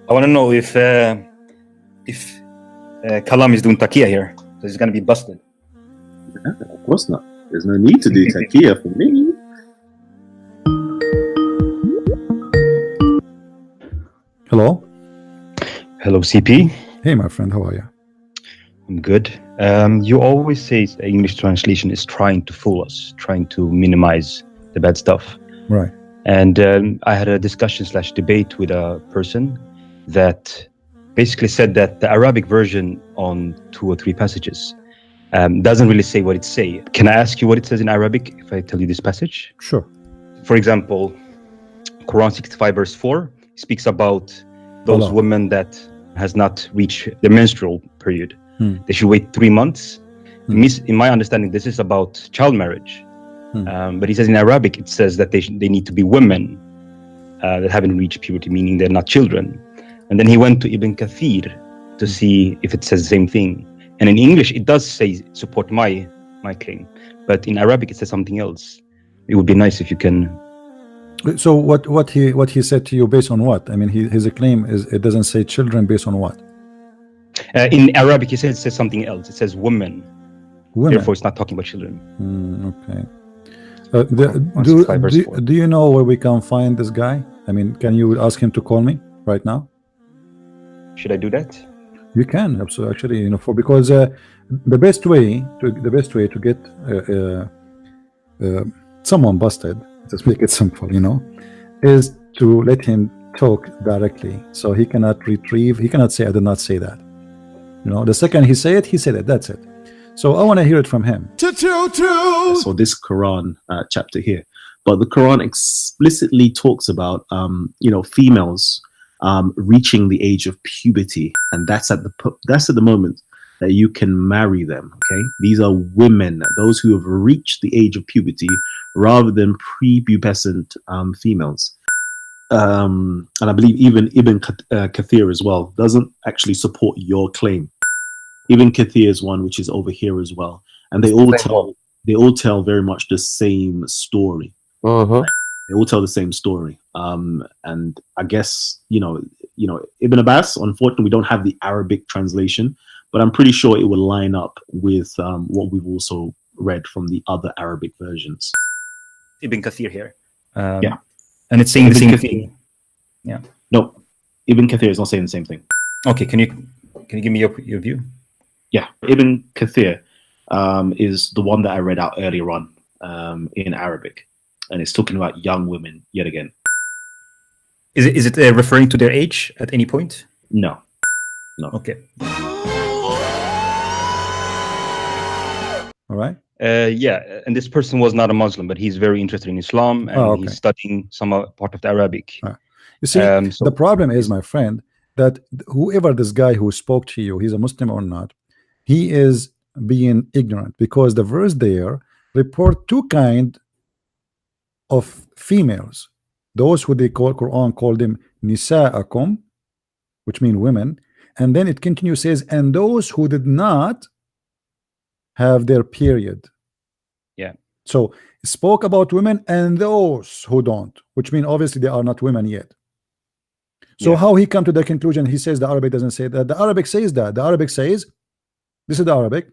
I want to know if Kalam is doing takia here, so he's gonna be busted. Of course not. There's no need to do takia for me. Hello. Hello, CP. Hey, my friend. How are you? I'm good. You always say the English translation is trying to fool us, trying to minimize the bad stuff. Right. And I had a discussion/debate with a person that basically said that the Arabic version on 2 or 3 passages doesn't really say what it say. Can I ask you what it says in Arabic if I tell you this passage? Sure. For example, Quran 65 verse 4 speaks about those women that has not reached the menstrual period. They should wait 3 months. In my understanding, this is about child marriage. But he says in Arabic, it says that they need to be women that haven't reached puberty, meaning they're not children. And then he went to Ibn Kathir to see if it says the same thing. And in English, it does say support my claim. But in Arabic, it says something else. It would be nice if you can. So what he said to you based on what? I mean, his claim is it doesn't say children based on what? In Arabic, it says something else. It says women. Therefore, it's not talking about children. Okay. Do you know where we can find this guy? I mean, can you ask him to call me right now? Should I do that? You can absolutely, actually, you know, because the best way to get someone busted, let's make it simple, you know, is to let him talk directly. So he cannot retrieve. He cannot say I did not say that. You know, the second he said it. That's it. So I want to hear it from him. So this Quran chapter here, but the Quran explicitly talks about females reaching the age of puberty, and that's at the moment that you can marry them. Okay, these are women, those who have reached the age of puberty, rather than prepubescent females. And I believe even Ibn Kathir as well doesn't actually support your claim. Ibn Kathir is one which is over here as well, and they all tell very much the same story. They all tell the same story. And I guess you know Ibn Abbas. Unfortunately, we don't have the Arabic translation, but I'm pretty sure it will line up with what we've also read from the other Arabic versions. Ibn Kathir here. Yeah, and it's saying the same thing. Yeah. No, Ibn Kathir is not saying the same thing. Okay, can you give me your view? Yeah, Ibn Kathir is the one that I read out earlier on in Arabic, and it's talking about young women yet again. Is it referring to their age at any point? No. Okay. All right. Yeah, and this person was not a Muslim, but he's very interested in Islam, and he's studying some part of the Arabic. You see, the problem is, my friend, that whoever this guy who spoke to you, he's a Muslim or not, he is being ignorant, because the verse there report 2 kind of females. Those who the Quran called them nisa'akum, which mean women, and then it continues, says, and those who did not have their period. Yeah. So it spoke about women and those who don't, which mean obviously they are not women yet. So how he come to the conclusion? He says the Arabic doesn't say that. The Arabic says that. The Arabic says, this is the Arabic.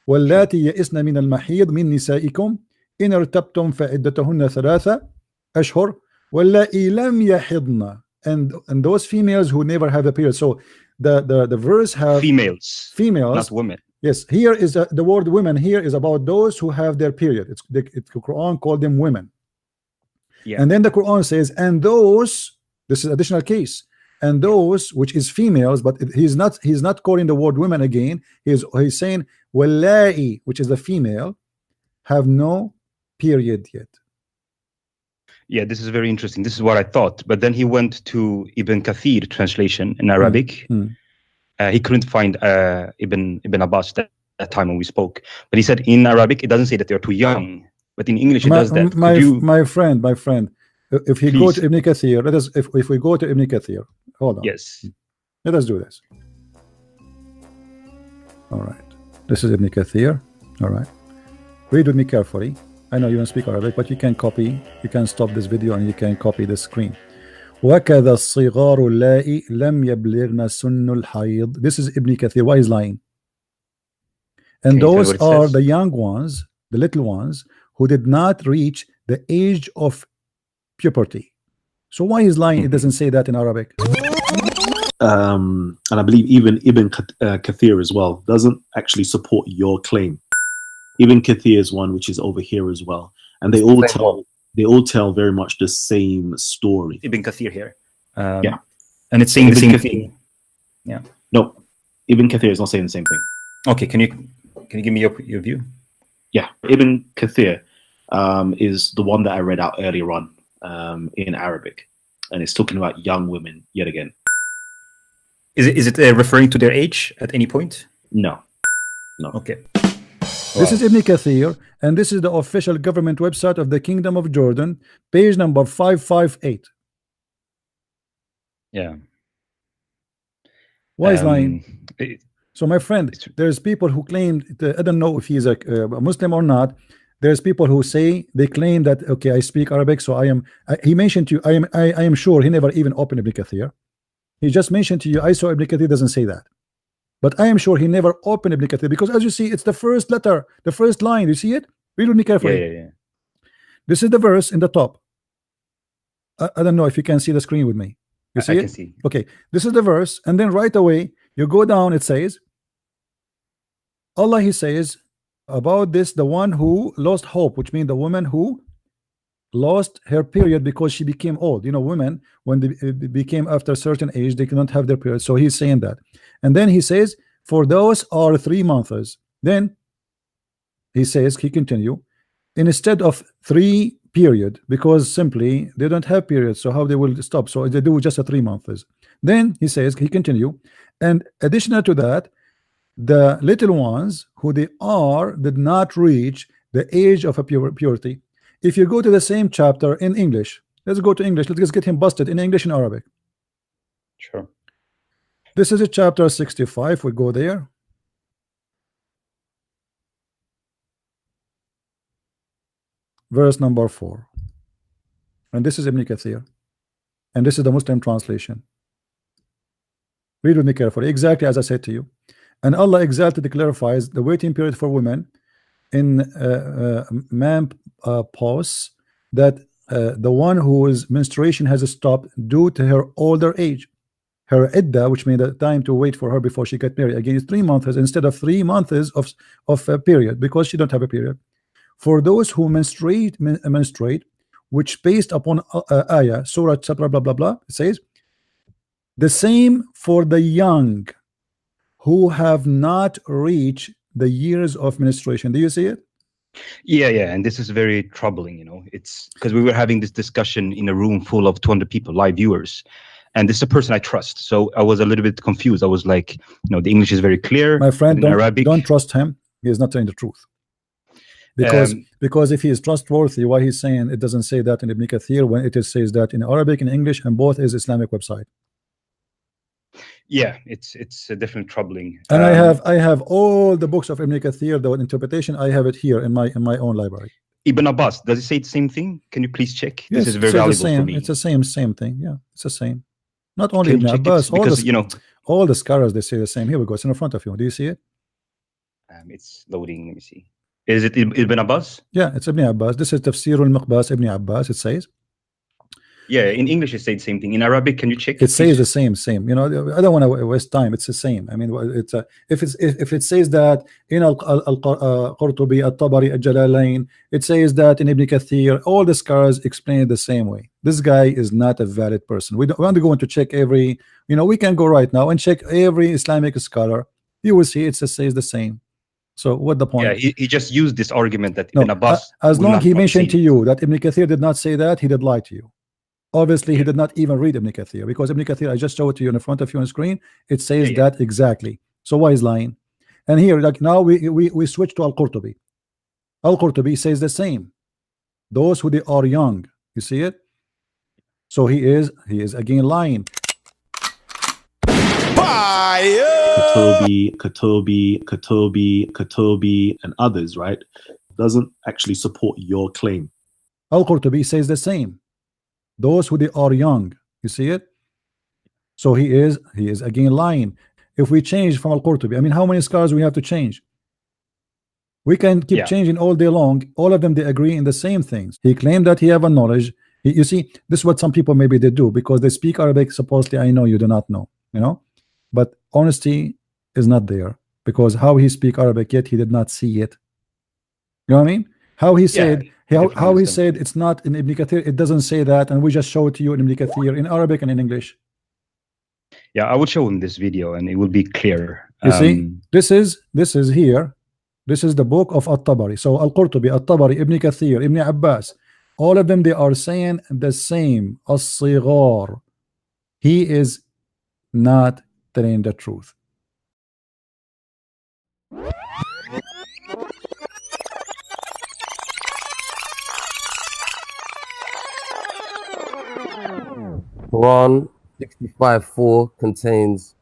واللاتي يئسن من المحيض من نسائكم إن ارتبتم فعدتهن 3 أشهر واللائي لم يحضن, and those females who never have a period. So the verse have females, not women. Yes, here is the word women here is about those who have their period. It's the Quran called them women. Yeah. And then the Quran says, and those, this is additional case, and those, which is females, but he's not calling the word women again. He's saying wallahi, which is the female, have no period yet. Yeah, this is very interesting. This is what I thought. But then he went to Ibn Kathir translation in Arabic. He couldn't find Ibn Abbas that time when we spoke. But he said in Arabic, it doesn't say that they're too young. But in English, it does that. My friend, if he go to Ibn Kathir, let us, if we go to Ibn Kathir, hold on. Yes. Let us do this. All right. This is Ibn Kathir. All right. Read with me carefully. I know you don't speak Arabic, but you can copy. You can stop this video and you can copy the screen. وكذا الصغار اللائي لم يبلغن سن الحيض. This is Ibn Kathir. Why is lying? And those are the young ones, the little ones, who did not reach the age of puberty. So why is lying? It doesn't say that in Arabic. And I believe even Ibn Kathir as well doesn't actually support your claim. Ibn Kathir is one which is over here as well, and they all tell very much the same story. Ibn Kathir here, yeah, and it's saying the same thing. Yeah, no, Ibn Kathir is not saying the same thing. Okay, can you give me your view? Yeah, Ibn Kathir is the one that I read out earlier on in Arabic, and it's talking about young women yet again. Is it referring to their age at any point? No. Okay. This is Ibn Kathir, and this is the official government website of the Kingdom of Jordan, page number 558. Yeah. Why is lying? So my friend, there's people who claim, I don't know if he's a Muslim or not. There's people who say, they claim that, okay, I speak Arabic, so he mentioned to you, I am sure he never even opened Ibn Kathir. He just mentioned to you, I saw Ibn Kathir doesn't say that. But I am sure he never opened Ibn Kathir, because as you see, it's the first letter, the first line. You see it? Read with me carefully. Yeah. This is the verse in the top. I don't know if you can see the screen with me. You see I it? can see. Okay, this is the verse, and then right away you go down. It says, Allah, He says about this, the one who lost hope, which means the woman who lost her period because she became old. You know, women, when they became after a certain age, they cannot have their period. So he's saying that. And then he says, for those are 3 months. Then he says, he continue, instead of 3 period, because simply they don't have periods, so how they will stop? So they do just a 3 months. Then he says, he continue, and additional to that, the little ones who did not reach the age of a purity. If you go to the same chapter in English, let's go to English. Let's just get him busted in English and Arabic. Sure. This is a chapter 65. We go there. Verse number 4. And this is Ibn Kathir. And this is the Muslim translation. Read with me carefully. Exactly as I said to you. And Allah exalted clarifies the waiting period for women in menopause, that the one whose menstruation has stopped due to her older age, her idda, which means the time to wait for her before she get married, again is 3 months instead of 3 months of a period, because she don't have a period. For those who menstruate, which based upon ayah, surah chapter blah blah blah, it says the same for the young who have not reached the years of menstruation. Do you see it? Yeah, and this is very troubling. You know, it's because we were having this discussion in a room full of 200 people, live viewers, and this is a person I trust. So I was a little bit confused. I was like, you know, the English is very clear. My friend, don't trust him. He is not telling the truth. Because if he is trustworthy, why he's saying it doesn't say that in Ibn Kathir when it says that in Arabic and English, and both is Islamic website. Yeah, it's definitely troubling. And I have all the books of Ibn Kathir, the interpretation. I have it here in my own library. Ibn Abbas, does it say the same thing? Can you please check? Yes, this is very valuable for me. It's the same thing. Yeah, it's the same. Not only Ibn Abbas, all the scholars, they say the same. Here we go. It's in front of you. Do you see it? It's loading. Let me see. Is it Ibn Abbas? Yeah, it's Ibn Abbas. This is Tafsir al-Muqbas Ibn Abbas. It says. Yeah, in English it says the same thing. In Arabic, can you check? It says the same. You know, I don't want to waste time. It's the same. I mean, it's if it says that in al-Qurtubi, al-Tabari, al-Jalalain, it says that in Ibn Kathir, all the scholars explain it the same way. This guy is not a valid person. We want to go to check every. You know, we can go right now and check every Islamic scholar. You will see it says the same. So what the point? Yeah, he just used this argument that Ibn Abbas. As long as he mentioned to you that Ibn Kathir did not say that, he did lie to you. Obviously, he did not even read Ibn Kathir, because Ibn Kathir, I just showed it to you in front of you on the screen. It says that exactly. So why is lying? And here, like now, we switch to Al-Qurtubi. Al-Qurtubi says the same. Those who they are young, you see it. So he is again lying. Katobi, and others, right? Doesn't actually support your claim. Al-Qurtubi says the same. Those who they are young. You see it? So he is again lying. If we change from Al-Qurtubi, I mean, how many scholars we have to change? We can keep changing all day long. All of them, they agree in the same things. He claimed that he have a knowledge. You see, this is what some people maybe they do because they speak Arabic. Supposedly, I know you do not know, you know, but honesty is not there because how he speak Arabic yet he did not see it. You know what I mean? How he said how he said it's not in Ibn Kathir. It doesn't say that, and we just show it to you in Ibn Kathir in Arabic and in English. Yeah, I will show him this video, and it will be clear. You see, this is here. This is the book of At-Tabari. So Al-Qurtubi, At-Tabari, Ibn Kathir, Ibn Abbas, all of them, they are saying the same. As-Sighar. He is not telling the truth. Quran 65:4 contains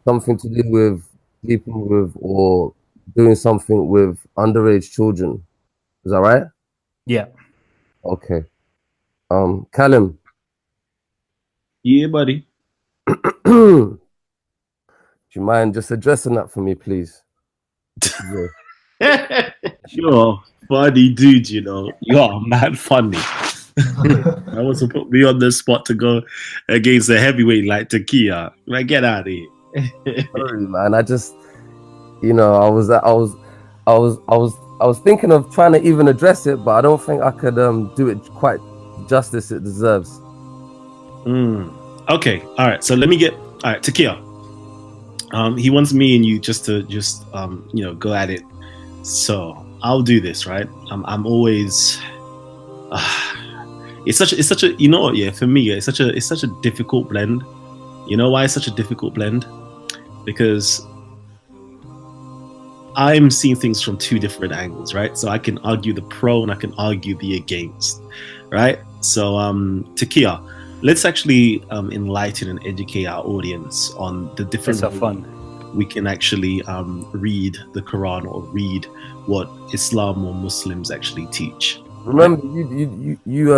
something to do with sleeping with or doing something with underage children. Is that right? Yeah. Okay. Callum. Yeah, buddy. Do you mind just addressing that for me, please? Yeah. You're funny dude, you know. You're mad funny. I want to put me on the spot to go against a heavyweight like Takia. Man, get out of here. Sorry, man. I just, you know, I was thinking of trying to even address it, but I don't think I could do it quite justice it deserves. Okay, all right. So let me get Takia. He wants me and you just to you know, go at it. So I'll do this, right? I'm always. It's such a you know what, yeah, for me it's such a difficult blend. You know why it's such a difficult blend? Because I'm seeing things from two different angles, right? So I can argue the pro and I can argue the against, right? So Takia, let's actually enlighten and educate our audience on the different ways fun we can actually read the Quran or read what Islam or Muslims actually teach. Remember, you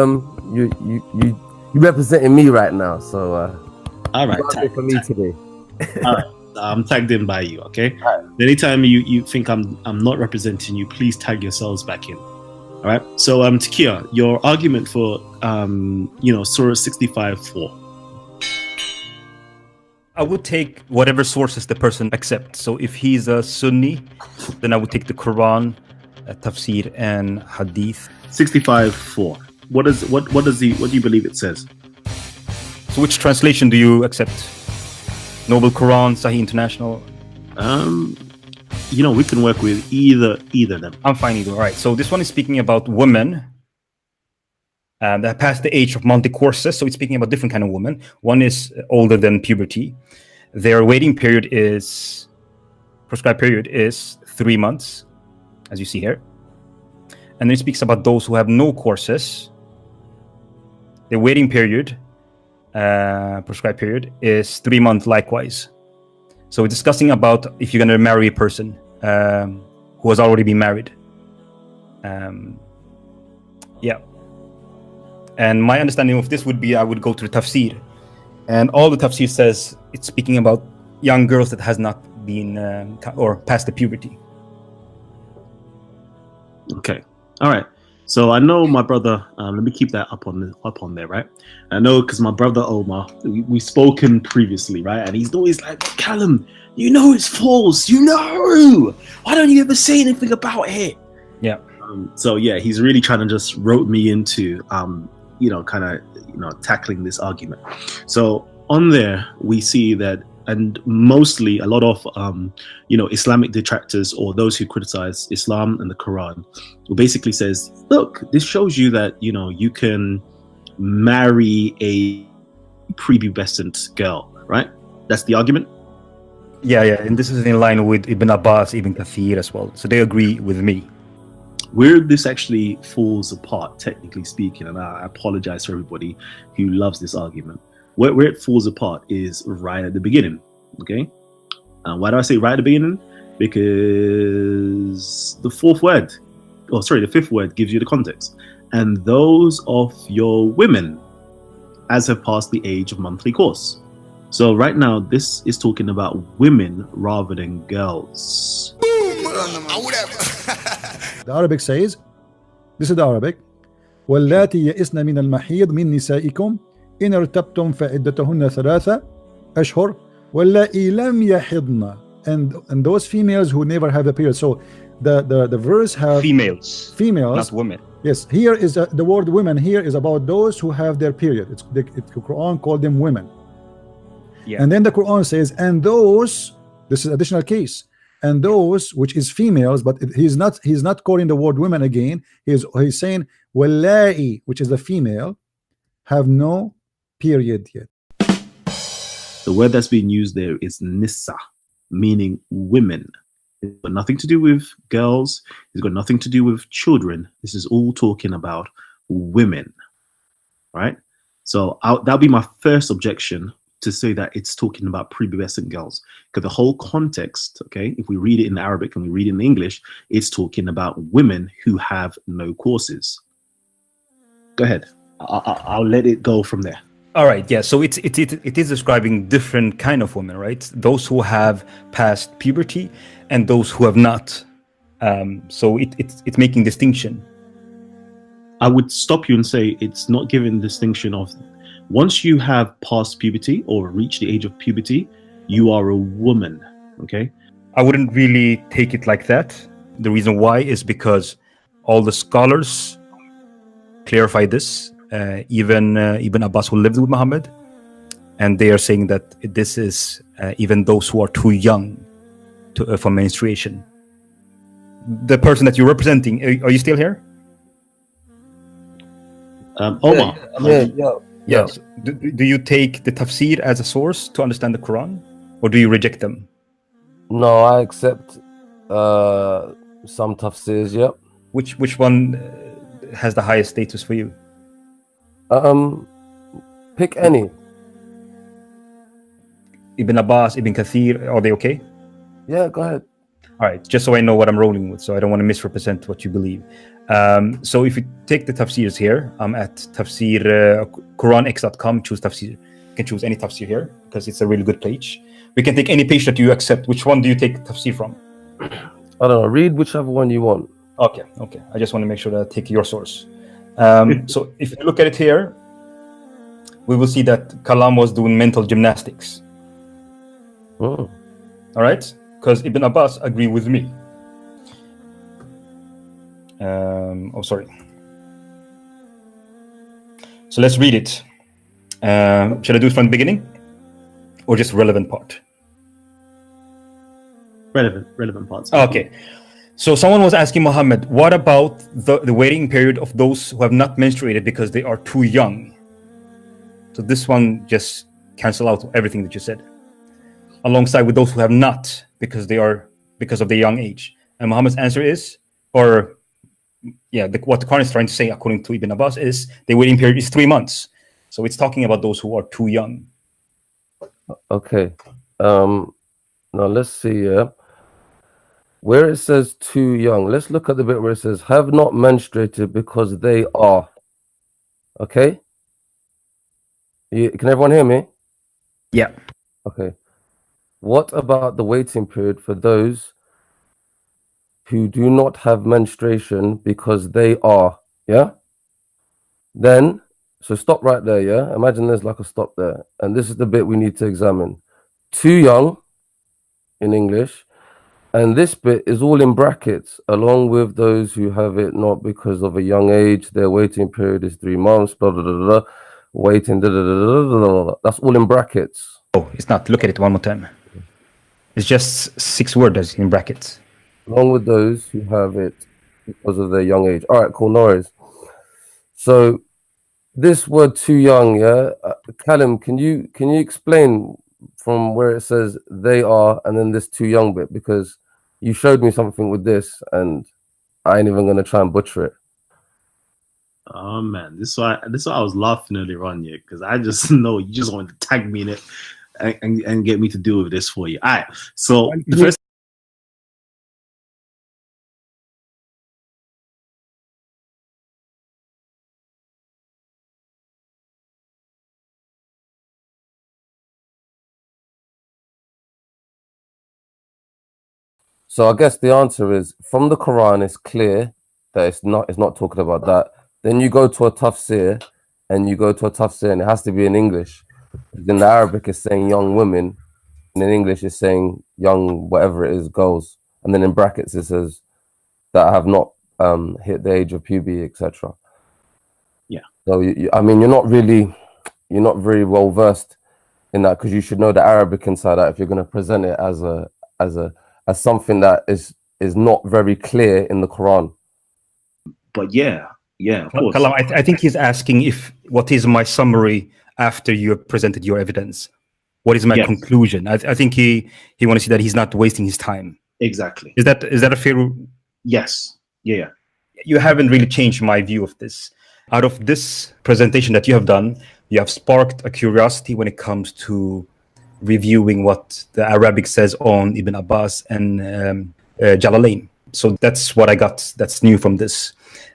representing me right now, so all right, for me today. All right, I'm tagged in by you. Okay. Right. Anytime you think I'm not representing you, please tag yourselves back in. All right. So Takia, your argument for you know, Surah 65:4. I would take whatever sources the person accepts. So if he's a Sunni, then I would take the Quran, Tafsir, and Hadith. 65:4. What do you believe it says? So which translation do you accept? Noble Quran, Sahih International? You know, we can work with either of them. I'm fine either. All right. So this one is speaking about women that passed the age of multi-courses. So it's speaking about different kind of women. One is older than puberty. Their waiting period is, prescribed period is 3 months, as you see here. And then it speaks about those who have no courses. The waiting period, prescribed period, is 3 months likewise. So we're discussing about if you're going to marry a person who has already been married. Yeah. And my understanding of this would be I would go to the tafsir. And all the tafsir says it's speaking about young girls that has not been or past the puberty. Okay. All right. So I know my brother. Let me keep that up on there, right? I know because my brother Omar, we've spoken previously, right? And he's always like, Callum, you know it's false. You know, why don't you ever say anything about it? Yeah. So yeah, he's really trying to just rope me into, you know, kind of, you know, tackling this argument. So on there we see that. And mostly a lot of, you know, Islamic detractors or those who criticize Islam and the Quran basically says, look, this shows you that, you know, you can marry a prepubescent girl, right? That's the argument? Yeah. And this is in line with Ibn Abbas, Ibn Kathir as well. So they agree with me. Where this actually falls apart, technically speaking, and I apologize for everybody who loves this argument, where it falls apart is right at the beginning, okay? Why do I say right at the beginning? Because the fifth word gives you the context. And those of your women as have passed the age of monthly course. So right now, this is talking about women rather than girls. The Arabic says, this is the Arabic, واللاتي يئسن من المحيض من نسائكم إن ارتبتم فعدتهن 3 أشهر واللائي لم يحضن, and those females who never have a period. So the verse have females, not women. Yes, here is the word women here is about those who have their period. It's the Quran called them women. Yeah. And then the Quran says, and those, this is additional case, and those, which is females, but he's not calling the word women again. He's saying wallahi, which is the female, have no period yet. The word that's being used there is nisa, meaning women. It's got nothing to do with girls. It's got nothing to do with children. This is all talking about women, right? So that'll be my first objection, to say that it's talking about prepubescent girls, because the whole context, okay, if we read it in Arabic and we read it in English, it's talking about women who have no courses. Go ahead. I'll let it go from there. All right, yeah. So it is describing different kind of women, right? Those who have passed puberty and those who have not. So it's making distinction. I would stop you and say it's not giving distinction of, once you have passed puberty or reached the age of puberty, you are a woman. Okay. I wouldn't really take it like that. The reason why is because all the scholars clarify this. Even Ibn Abbas, who lived with Muhammad, and they are saying that this is even those who are too young for menstruation. The person that you're representing, are you still here? Omar. Yeah. Yes. Do you take the tafsir as a source to understand the Quran, or do you reject them? No, I accept some tafsirs. Yeah. Which one has the highest status for you? Pick any. Ibn Abbas, Ibn Kathir, are they okay? Yeah, go ahead. All right, just so I know what I'm rolling with, so I don't want to misrepresent what you believe. So if you take the tafsirs here, I'm at tafsir quranx.com, choose tafsir. You can choose any tafsir here because it's a really good page. We can take any page that you accept. Which one do you take tafsir from? I don't know, read whichever one you want. Okay. I just want to make sure that I take your source. So if you look at it here, we will see that Kalam was doing mental gymnastics. Oh. All right, because Ibn Abbas agree with me. Sorry. So let's read it. Should I do it from the beginning, or just relevant part? Relevant parts. Okay. So someone was asking Muhammad, what about the waiting period of those who have not menstruated because they are too young? So this one just cancel out everything that you said, alongside with those who have not because of their young age. And Muhammad's answer is, what the Quran is trying to say, according to Ibn Abbas, is the waiting period is 3 months. So it's talking about those who are too young. Okay. Now let's see. Where it says too young, let's look at the bit where it says have not menstruated because they are. Okay. Can everyone hear me? Yeah. Okay. What about the waiting period for those who do not have menstruation because they are? Yeah. Then, so stop right there. Yeah. Imagine there's like a stop there. And this is the bit we need to examine. Too young in English. And this bit is all in brackets, along with those who have it not because of a young age. Their waiting period is 3 months, blah, blah, blah, blah. Waiting, blah, blah, blah, blah, blah. That's all in brackets. Oh, it's not. Look at it one more time. It's just 6 words in brackets. Along with those who have it because of their young age. All right, cool, no worries. So this word too young, yeah? Callum, can you explain from where it says they are and then this too young bit? Because you showed me something with this and I ain't even going to try and butcher it. Oh man, this is why I was laughing earlier on, yeah, because I just know you just wanted to tag me in it and get me to deal with this for you. All right, so the first So I guess the answer is from the Quran. It's clear that it's not talking about that. Then you go to a tafsir, and it has to be in English. Then the Arabic is saying young women, and in English it's saying young whatever it is girls, and then in brackets it says that have not hit the age of puberty, etc. Yeah. So I mean, you're not very well versed in that, because you should know the Arabic inside that if you're going to present it as something that is not very clear in the Quran. But yeah, of course. Kalam, I think he's asking what is my summary after you have presented your evidence? What is my conclusion? I think he wants to see that he's not wasting his time. Exactly. Is that a fair? Yes. Yeah. You haven't really changed my view of this. Out of this presentation that you have done, you have sparked a curiosity when it comes to reviewing what the Arabic says on Ibn Abbas and Jalalain. So that's what I got. That's new from this.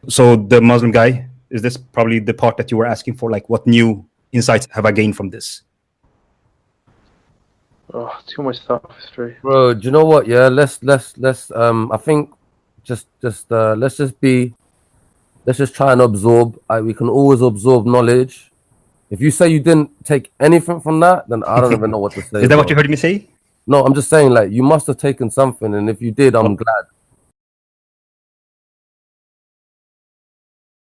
So the Muslim guy, is this probably the part that you were asking for? Like, what new insights have I gained from this? Oh, too much sophistry. Bro, do you know what? Yeah, let's I think let's just try and absorb. We can always absorb knowledge. If you say you didn't take anything from that, then I don't even know what to say. Is that what you heard me say? No, I'm just saying, like, you must have taken something, and if you did, I'm glad.